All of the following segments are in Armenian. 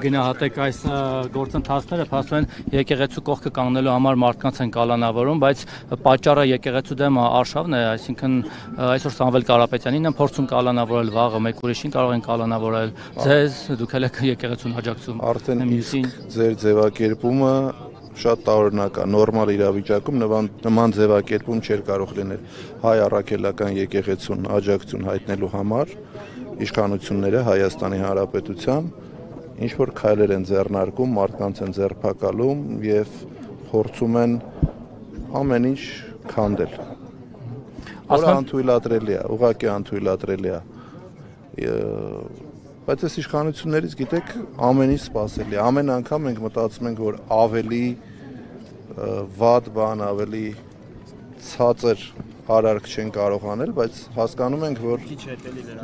կգնահատեք այս գործընթացները, փաստորեն եկեղեցու կողքը կանգնելու համար մարդկանց են կալանավորում, բայց պատճառը եկեղեցու դեմ արշավն է, այսինքն այսօր Սամվել Կարապետյանին են փորձում կալանավորել, վաղը մեկ ուրիշին կարող են կալանավորել, ձեզ դուք էլ եք եկեղեցուն աջակցում։ Արդեն իսկ ձեր ձևակերպումը շատ տարօրինակ է, նորմալ իրավիճակում նման ձևակերպում չէր կարող լինել հայ առաքելական եկեղեցուն աջակցություն հայտնելու համար իշխանությունները Հայաստանի Հանրապետության ինչ որ քայլեր են ձեռնարկում, մարդկանց են ձերբակալում եւ փորձում են ամեն ինչ քանդել։ Որը անթույլատրելի է, ուղղակի անթույլատրելի է։ Բայց այս իշխանություններից գիտեք ամեն ինչ սпасելի է։ Ամեն անգամ մենք մտածում ենք, որ ավելի վատ բան, ավելի ցածր արարք չեն կարող անել, բայց հասկանում ենք, որ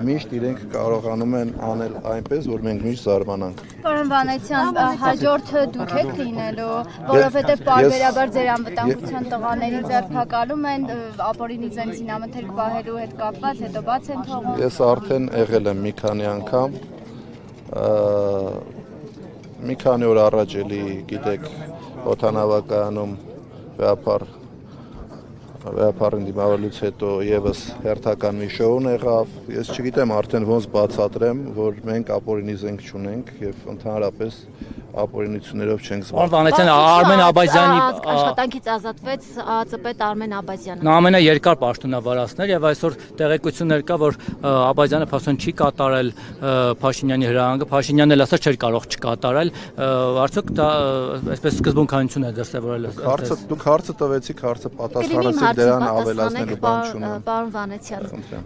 միշտ իրենք կարողանում են անել այնպես, որ մենք միշտ զարմանանք։ Պարոն Վանեցյան, հաջորդը դուք եք լինելու, որովհետև պարբերաբար ձեր անվտանգության տղաներին ձերբակալում են, ապօրինի ձեն զինամթերք պահելու հետ կապված, հետո բաց են թողում։ Ես արդեն եղել եմ մի քանի անգամ, մի քանի օր առաջ էլի, գիտեք, օդանավակայանում վեհապարին դիմավորելուց հետո եւս հերթական մի շոուն եղավ։ Ես չգիտեմ արդեն ոնց բացատրեմ, որ մենք ապօրինի զենք չունենք եւ ընդհանրապես ապօրինություններով չենք զբաղվում։ Վանեցյան Արմեն Աբազյանի աշխատանքից ազատվեց ԱԾՊ Արմեն Աբազյանը։ Նա ամենաերկար պաշտոնավարացներ եւ այսօր տեղեկություններ կա, որ Աբազյանը փաստորեն չի կատարել Փաշինյանի հրահանգը, Փաշինյանն էլ ասա չէր կարող չկատարել, արդյոք դա այսպես սկզբունքայնություն է դրսևորել։ Դուք հարցը տվեցիք, հարցը պատասխանեցիք, դրան ավելացնելու բան չունեմ։ Պարոն Վանեցյան,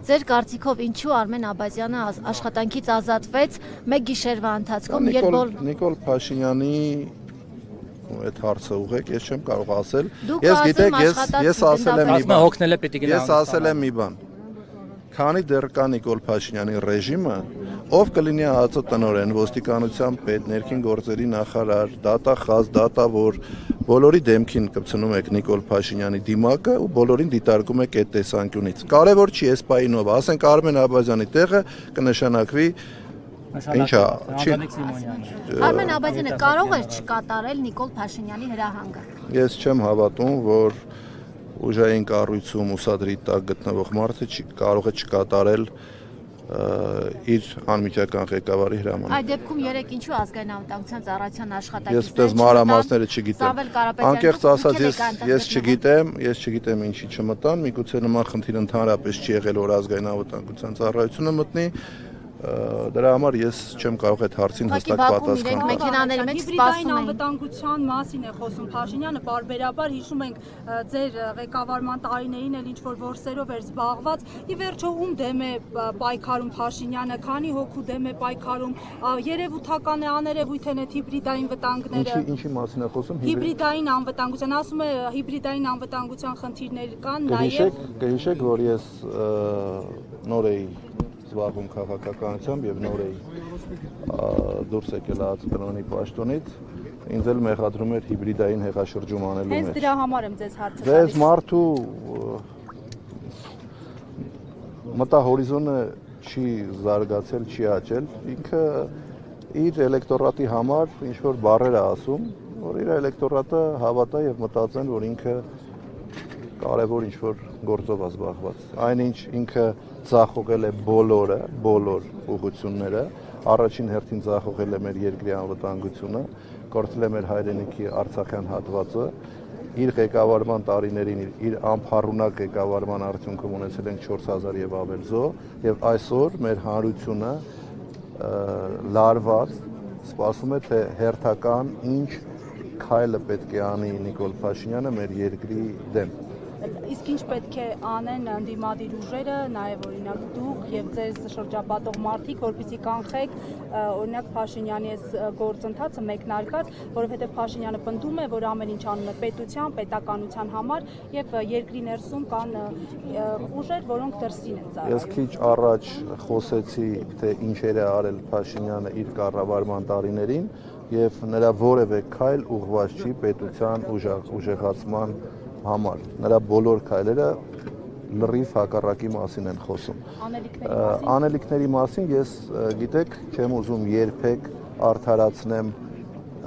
ձեր կարծիքով ինչու Արմեն Աբազյանը աշխատանքից ազատվեց մեկ գիշերվա ընթացքում, երբ Նիկոլ Փաշինյանի այդ հարցը ուղղեք, ես չեմ կարող ասել։ Ես գիտեք, ես ասել եմ մի բան։ Քանի դեռ կա Նիկոլ Փաշինյանի ռեժիմը, ով կլինի ԱԱԾ տնօրեն, ոստիկանության պետ, ներքին գործերի նախարար, դատախազ, դատավոր, բոլորի դեմքին կպցնում եք Նիկոլ Փաշինյանի դիմակը ու բոլորին դիտարկում եք այդ տեսանկյունից։ Կարևոր չի էսպայինով, ասենք Արմեն Աբազյանի տեղը կնշանակվի ինչա, Արմեն Աբազյանը կարող էր չկատարել Նիկոլ Փաշինյանի հրահանգը։ Ես չեմ հավատում, որ ուժային կառույցում ուսադրի տակ գտնվող մարդը կարող է չկատարել իր անմիջական ղեկավարի հրամանները։ Այդ դեպքում երեք ինչու ազգային անվտանգության ծառայության աշխատակիցները Ես այդպես մանրամասները չգիտեմ։ Անկեղծ ասած ես չգիտեմ ինչի չմտան, միգուցե նման խնդիր ընդհանրապես չի եղել, որ ազգային անվտանգության ծառայությունը մտնի։ Դրա համար ես չեմ կարող այդ հարցին հստակ պատասխանել։ Մեքենաների մեջ սպասում են։ Անվտանգության մասին է խոսում Փաշինյանը, բարբերաբար հիշում ենք ձեր ղեկավարման տարիներին էլ ինչ-որ որսերով էր զբաղված։ Ի վերջո ում դեմ է պայքարում Փաշինյանը, քանի հոգու դեմ է պայքարում, երևութական է, աներևույթ են այդ հիբրիդային վտանգները։ Ինչի մասին է խոսում։ Հիբրիդային անվտանգության, ասում է հիբրիդային անվտանգության խնդիրներ կան նաև։ Կհիշեք, որ ես նոր էի զբաղվում քաղաքականությամբ եւ նոր էի դուրս եկել ԱԱԾ տնօրենի պաշտոնից, ինձ էլ մեղադրում էր հիբրիդային հեղաշրջում անելու մեջ։ Հենց դրա համար եմ ձեզ հարցը տալիս։ Ձեզ մարդու մտահորիզոնը չի զարգացել, չի աճել, ինքը իր էլեկտորատի համար ինչ որ բառեր է ասում, որ իր էլեկտորատը հավատա եւ մտածեն, որ ինքը կարևոր ինչ որ գործով է զբաղված։ Այնինչ ինքը ձախողել է բոլոր ուղղությունները, առաջին հերթին ձախողել է մեր երկրի անվտանգությունը, կորցրել է մեր հայրենիքի Արցախյան հատվածը, իր ղեկավարման տարիներին իր անփառունակ ղեկավարման արդյունքում ունեցել ենք 4000 եւ ավել զոհ եւ այսօր մեր հանրությունը լարված սպասում է թե հերթական ինչ քայլը պետք է անի Նիկոլ Փաշինյանը մեր երկրի դեմ։ Իսկ ինչ պետք է անեն ընդդիմադիր ուժերը, նաև օրինակ դուք եւ ձեր շրջապատող մարդիկ, որպեսզի կանխեք օրինակ Փաշինյանի այս գործընթացը մեկնարկած, որովհետեւ Փաշինյանը պնդում է, որ ամեն ինչ անում է պետության, պետականության համար եւ երկրի ներսում կան ուժեր, որոնք դրսին են ծառայում։ Ես քիչ առաջ խոսեցի, թե ինչեր է արել Փաշինյանը իր կառավարման տարիներին եւ նրա որևէ քայլ ուղղված չի պետության ուժեղացման համար, նրա բոլոր քայլերը լրիվ հակառակի մասին են խոսում։ Անելիքների մասին ես գիտեք չեմ ուզում երբեք արդարացնեմ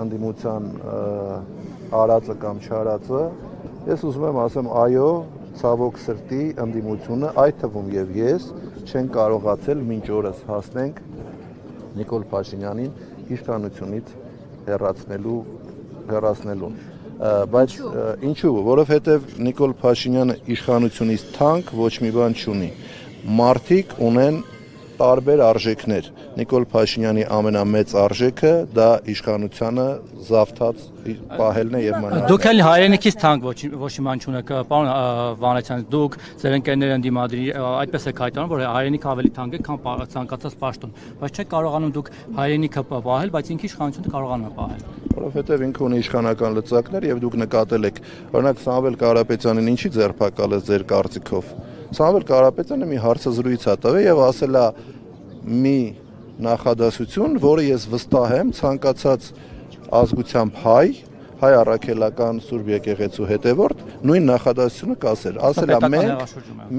ընդդիմության արածը կամ չարածը, ես ուզում եմ ասեմ այո, ցավոք սրտի ընդդիմությունը, այդ թվում եւ ես, չեն կարողացել մինչ օրս հասնենք Նիկոլ Փաշինյանին իշխանությունից հեռացնելուն։ Բայց ինչու, որովհետև Նիկոլ Փաշինյանը իշխանությունից թանկ ոչ մի բան չունի։ Մարդիկ ունեն տարբեր արժեքներ։ Նիկոլ Փաշինյանի ամենամեծ արժեքը դա իշխանությանը զավթած պահելն է եւ մնալը։ Դուք էլ հայրենիքից թանկ ոչ մի բան չունեք, պարոն Վանեցյան, դուք ձեր ընկերները ընդդիմադիր այդպես եք հայտարարում, որ հայրենիքը ավելի թանկ է, քան ցանկացած պաշտոն, բայց չեք կարողանում դուք հայրենիքը պահել, բայց ինքը իշխանությունը կարողանում է պահել։ Որովհետև ինքը ունի իշխանական լծակներ եւ դուք նկատել եք, օրինակ Սամվել Կարապետյանին ինչի ձերբակալեց ձեր կարծիքով։ Սամվել Կարապետյանը մի հարցազրույց ա տվել եւ ասել է մի նախադասություն, որը ես վստահ եմ ցանկացած ազգությամբ հայ առաքելական Սուրբ եկեղեցու հետևորդ նույն նախադասությունը կասել։ Ասել է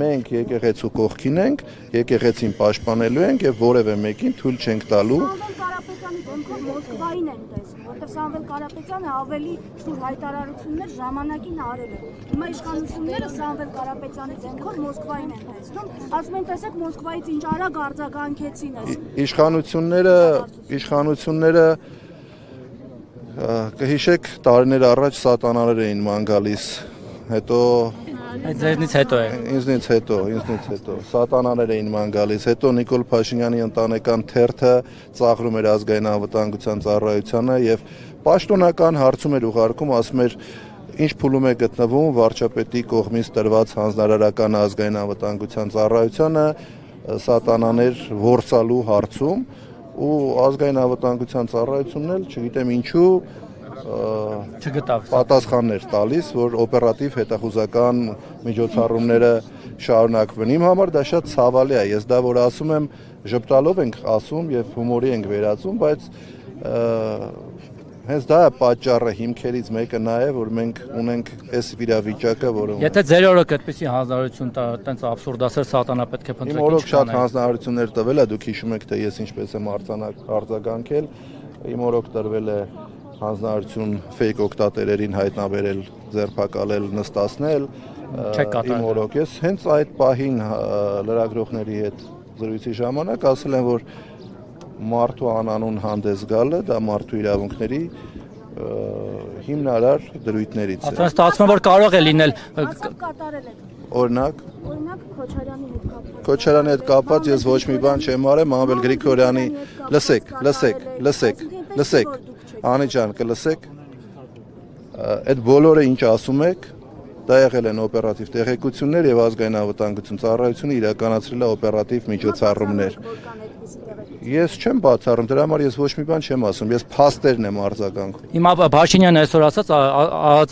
մենք եկեղեցու կողքին ենք, եկեղեցին պաշտպանելու ենք եւ որևէ մեկին թույլ չենք տալու։ Կարապետյանի դեմքով Մոսկվային են տեսնում, որտեղ Սամվել Կարապետյանը ավելի սուր հայտարարություններ ժամանակին արել է։ Հիմա իշխանությունները Սամվել Կարապետյանի դեմքով Մոսկվային են տեսնում, ասում են տեսեք Մոսկվայից ինչ արագ արձագանքեցին այս։ Իշխանությունները կհիշեք տարիներ առաջ սատանաներ էին ման գալիս, հետո ձեզնից հետո է։ Ինձնից հետո սատանաներ էին ման գալիս, հետո Նիկոլ Փաշինյանի ընտանեկան թերթը ծաղրում էր ազգային անվտանգության ծառայությանը եւ պաշտոնական հարցում էր ուղարկում, ասում էր ինչ փուլում է գտնվում վարչապետի կողմից տրված հանձնարարական ազգային անվտանգության ծառայությանը սատանաներ ворցալու հարցում ու ազգային անվտանգության ծառայությունն էլ չգիտեմ ինչու չգտավ պատասխաններ տալիս, որ օպերատիվ հետախուզական միջոցառումները շարունակվեն։ Իմ համար դա շատ ցավալի է, ես դա որ ասում եմ, ժպտալով ենք ասում եւ հումորի ենք վերածում, բայց հենց դա է պատճառը հիմքերից մեկը նա է, որ մենք ունենք այս վիճակը, որը Եթե ձեր օրոք այդպեսի հանձնարարություն տենց աբսուրդասեր սատանա պետք է փնտրեք։ Իմ օրոք շատ հանձնարարություններ տվել է, դուք հիշում եք, թե ես ինչպես եմ արձագանքել։ Իմ օրոք տրվել է հանձնարարություն ֆեյք օգտատերերին հայտնաբերել, ձերբակալել, նստացնել։ Իմ օրոք ես հենց այդ պահին լրագրողների հետ զրույցի ժամանակ ասել եմ, որ մարդու անանուն հանդես գալը դա մարդու իրավունքների հիմնարար դրույթներից է։ Ասած ստացվում է, որ կարող է լինել օրինակ Քոչարյանի հետ կապված ես ոչ մի բան չեմ արել, Մանվել Գրիգորյանի լսեք, Անիջան կլսեք, այդ բոլորը ինչ ասում եք, դա եղել են օպերատիվ տեղեկություններ եւ ազգային անվտանգություն ծառայությունը իրականացրել է օպերատիվ միջոցառումներ։ Ես չեմ բացառում, դրա համար ես ոչ մի բան չեմ ասում, ես փաստերն եմ արձագանքում։ Հիմա Փաշինյանը այսօր ասաց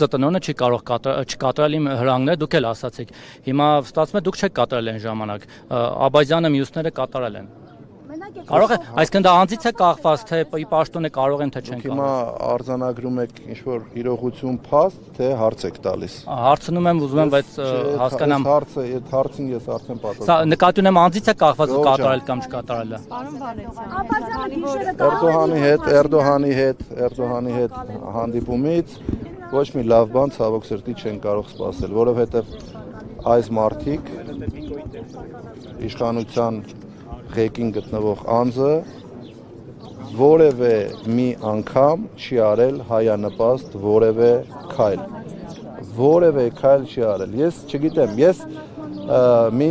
ԱԱԾՏՆ-ը չի կարող չկատարել իմ հրանգները, դուք էլ ասացիք։ Հիմա ստացվում է դուք չեք կատարել այն ժամանակ։ Աբազյանը մյուսները կատարել են։ Կարող է, այսինքն դա անձից է կախված, թե պաշտոնը կարող են թե չեն կարող։ Հիմա արձանագրում եք ինչ-որ իրողություն փաստ, թե հարց եք տալիս։ Հարցնում եմ, ուզում եմ, բայց հասկանամ։ Այդ հարցին ես արդեն պատասխան։ Սա նկատի ունեմ անձից է կախված կատարել կամ չկատարելը։ Էրդողանի հետ հանդիպումից ոչ մի լավ բան ցավոք սրտի չեն կարող սպասել, որովհետև այս մարդիկ իշխանության ղեկին գտնվող անձը որևէ մի անգամ չի արել հայանպաստ որևէ քայլ չի արել։ Ես չգիտեմ, ես մի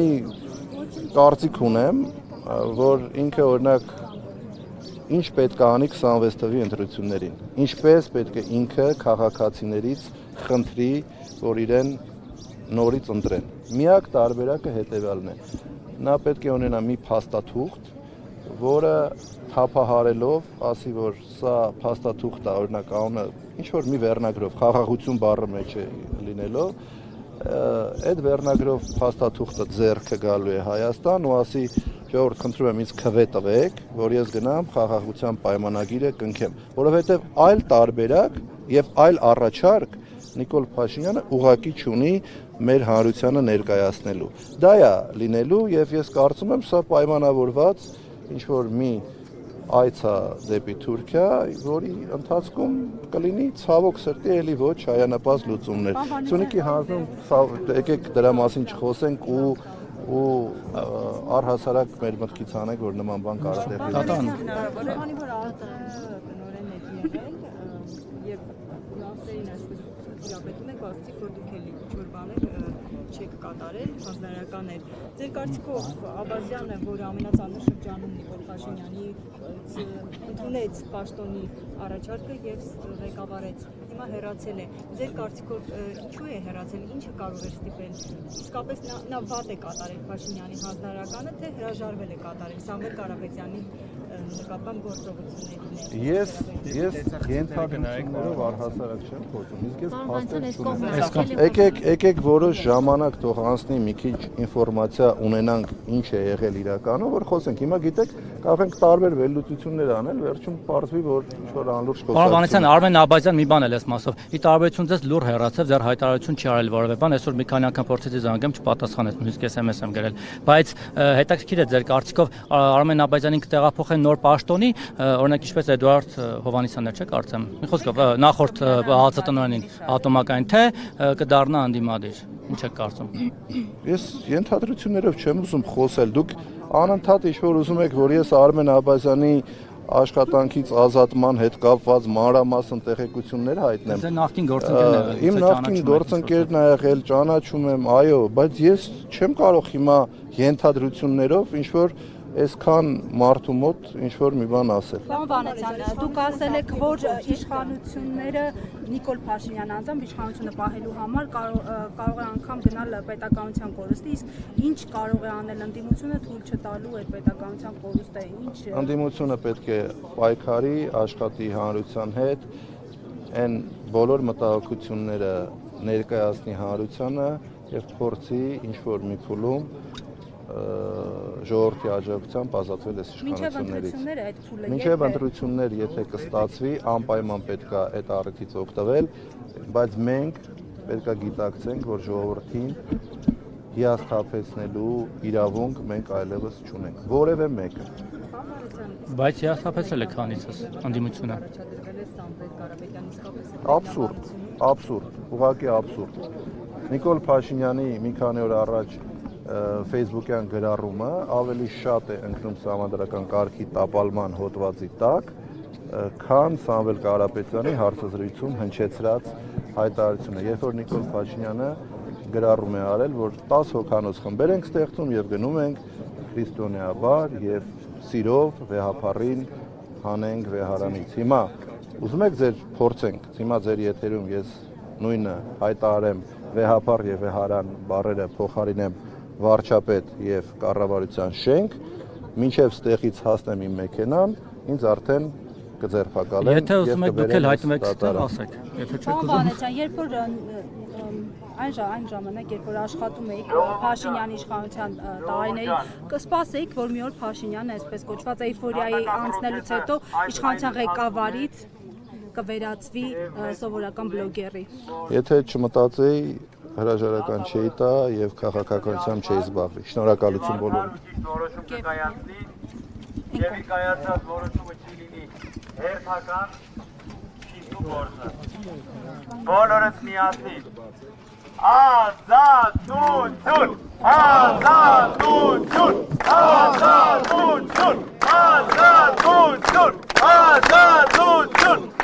կարծիք ունեմ, որ ինքը օրինակ ինչ պետք է անի 26 թվականի ընտրություններին, ինչպես պետք է ինքը քաղաքացիներից խնդրի, որ իրեն նորից ընտրեն։ Միակ տարբերակը հետևյալն է. նա պետք է ունենա մի փաստաթուղթ, որը թափահարելով ասի, որ սա փաստաթուղթ է, օրինակ անունը ինչ որ մի վերնագրով, խաղաղություն բառը մեջ է լինելով, այդ վերնագրով փաստաթուղթը ձեռքը գալու է Հայաստան ու ասի, ժողովուրդ, խնդրում եմ ինձ քվե տվեք, որ ես գնամ խաղաղության պայմանագիրը կնքեմ, որովհետև այլ տարբերակ եւ այլ առաջարկ Նիկոլ Փաշինյանը ուղղակի չունի մեր հանրությանը ներկայացնելու։ Դա է լինելու եւ ես կարծում եմ սա պայմանավորված ինչ որ մի այցա դեպի Թուրքիա, որի ընթացքում կլինի ցավոք սրտի էլի ոչ հայանապած լուծումներ։ Սյունիքի հանձնում եկեք դրա մասին չխոսենք ու առհասարակ մեր մտքից անենք, որ նման բան կարող է տեղի չեք կատարել հանձնարարականներ։ Ձեր կարծիքով Աբազյանը, որը ամենածանր շրջանում Նիկոլ Փաշինյանի ընդունեց պաշտոնի առաջարկը եւ ղեկավարեց, հիմա հեռացել է։ Ձեր կարծիքով ինչու է հեռացել, ինչը կարող է ստիպել։ Իսկապես նա վատ է կատարել Փաշինյանի հանձնարարականը, թե հրաժարվել է կատարել Սամվել Կարապետյանի նկատմամբ գործողություններին։ Ես ենթադրություններով առհասարակ չեմ խոսում, իսկ ես փաստեր չունեմ։ Եկեք որոշ ժամանակ թող անցնի մի քիչ ինֆորմացիա ունենանք ինչ է եղել իրականում, որ խոսենք։ Հիմա գիտեք, կարող ենք տարբեր վերլուծություններ անել, վերջում պարզվի, որ ինչ-որ անլուրջ խոսակցություն։ Պարոն Վանեցյան, Արմեն Աբազյան մի բան էլ էս մասով։ Ի տարբերություն ձեզ լուր հեռացավ, ձեր հայտարարություն չի արել որևէ բան, այսօր մի քանի անգամ փորձեցի զանգեմ, չպատասխանեց, նույնիսկ SMS եմ գրել։ Բայց հետաքրքիր է ձեր կարծիքով Արմեն Աբազյանին կտեղափոխեն նոր պաշտոնի, օրինակ ինչպես Էդուարդ Հովհաննիսյանն չէ՞ կարծեմ։ Մի խոսքով նախորդ ՀԱԾՏՆ-ին ատոմակային թե կդառնա անդիմադիր։ Ինչ եք կարծում։ Ես ենթադրություններով չեմ ուզում խոսել։ Դուք անընդհատ ինչ-որ ուզում եք, որ ես Արմեն Աբազյանի աշխատանքից ազատման հետ կապված մանրամասն տեղեկություններ հայտնեմ։ Ձեր նախկին գործընկերն է։ Իմ նախկին գործընկերն է եղել, ճանաչում եմ, այո, բայց ես չեմ կարող հիմա ենթադրություններով ինչ-որ այսքան մարդու մոտ ինչ-որ մի բան ասել։ Պարոն Վանեցյան, դուք ասել եք, որ իշխանությունները Նիկոլ Փաշինյանը անձամբ իշխանությունը պահելու համար կարող է անգամ գնալ պետականության կորուստի, իսկ ինչ կարող է անել ընդդիմությունը թույլ չտալու այդ պետականության կորուստը, ինչ։ Ընդդիմությունը պետք է պայքարի, աշխատի հանրության հետ, այն բոլոր մտահոգությունները ներկայացնի հանրությանը եւ փորձի ինչ-որ մի փուլում ժողովրդի աջակցությամբ ազատվել այս իշխանություններից։ Մինչև ընտրություններ, եթե կստացվի, անպայման պետք է այդ առիթից օգտվել, բայց մենք պետք է գիտակցենք, որ ժողովրդին հիասթափեցնելու իրավունք մենք այլևս չունենք, որևէ մեկը։ Բայց հիասթափեցել է քանիցս ընդդիմությունը։ Աբսուրդ, ուղղակի աբսուրդ։ Նիկոլ Փաշինյանի մի քանի օր առաջ Facebook-յան գրառումը ավելի շատ է ընկնում սահմանադրական կարգի տապալման հոդվածի տակ, քան Սամվել Կարապետյանի հարցազրույցում հնչեցրած հայտարարությունը, երբ որ Նիկոլ Փաշինյանը գրառում է արել, որ 10 հոգանոց խմբեր ենք ստեղծում եւ գնում ենք քրիստոնեաբար եւ սիրով վեհապարին հանենք վեհարանից։ Հիմա ուզում եք ձեր փորձենք, հիմա ձեր եթերում ես նույնը հայտարարեմ վեհապար եւ վեհարան բառերը փոխարինեմ վարչապետ եւ կառավարության շենք, մինչև ստեղից հասնեմ իմ մեքենան, ինձ արդեն կձերբակալեն։ Եթե ուզում եք դուք էլ հայտնվեք ստեղ, ասեք։ Եթե չեք ուզում։ Վանեցյան, երբ որ այն ժամանակ, երբ որ աշխատում էիք Փաշինյանի իշխանության տարիներին, կսպասեիք, որ մի օր Փաշինյանը, այսպես կոչված էյֆորիայի անցնելուց հետո իշխանության ղեկավարից կվերածվի սովորական բլոգերի։ Եթե չմտածեի, հրաժարական չէի տա եւ քաղաքականությամբ չէի զբաղվի։ Շնորհակալություն բոլորին։ Եվ կայացած որոշումը չի լինի հերթական շիզու գործը։ Բոլորս միասին։ Ազատություն! Ազատություն! Ազատություն! Ազատություն! Ազատություն!